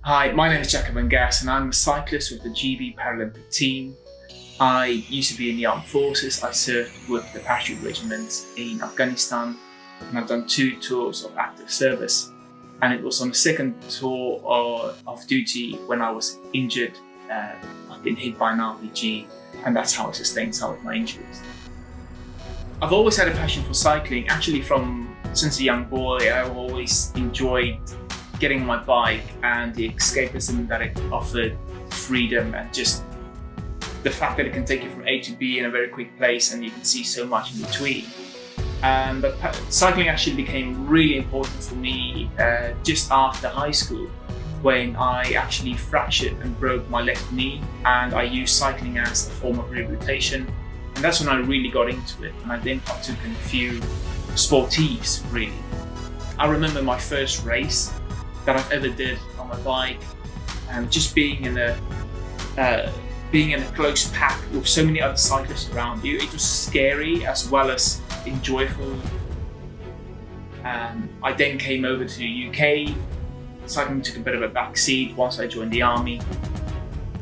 Hi, my name is Jacob Angas and I'm a cyclist with the GB Paralympic team. I used to be in the armed forces. I served with the parachute regiment in Afghanistan and I've done 2 tours of active service. And it was on the second tour of duty when I was injured. I've been hit by an RPG and that's how I sustained some of my injuries. I've always had a passion for cycling. Actually, since a young boy, I've always enjoyed getting on my bike and the escapism that it offered, freedom, and just the fact that it can take you from A to B in a very quick place and you can see so much in between. But cycling actually became really important for me just after high school, when I actually fractured and broke my left knee, and I used cycling as a form of rehabilitation. And that's when I really got into it, and I then partook in a few sportives, really. I remember my first race that I've ever did on my bike, and just being in a close pack with so many other cyclists around you. It was scary as well as enjoyable. I then came over to the UK. Cycling took a bit of a backseat once I joined the army.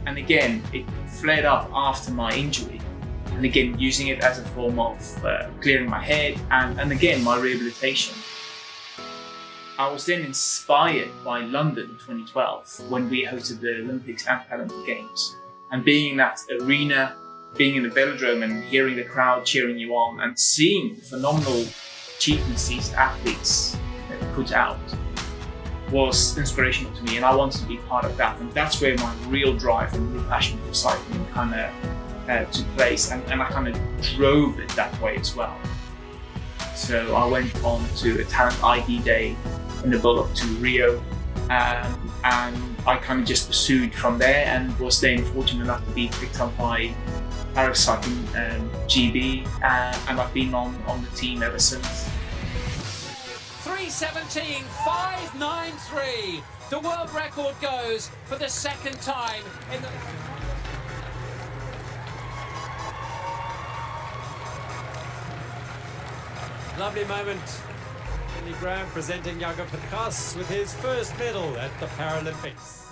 And again, it flared up after my injury. And again, using it as a form of clearing my head and again, my rehabilitation. I was then inspired by London in 2012 when we hosted the Olympics and Paralympic Games. And being in that arena, being in the velodrome and hearing the crowd cheering you on and seeing the phenomenal achievements these athletes put out was inspirational to me, and I wanted to be part of that. And that's where my real drive and real passion for cycling kind of took place, and I kind of drove it that way as well. So I went on to a Talent ID Day in the build-up to Rio, and I kind of just pursued from there and was then fortunate enough to be picked up by Paracycling GB, and I've been on the team ever since. 3:17.593. The world record goes for the second time in the... Lovely moment. Billy Graham presenting Jakob Angas with his first medal at the Paralympics.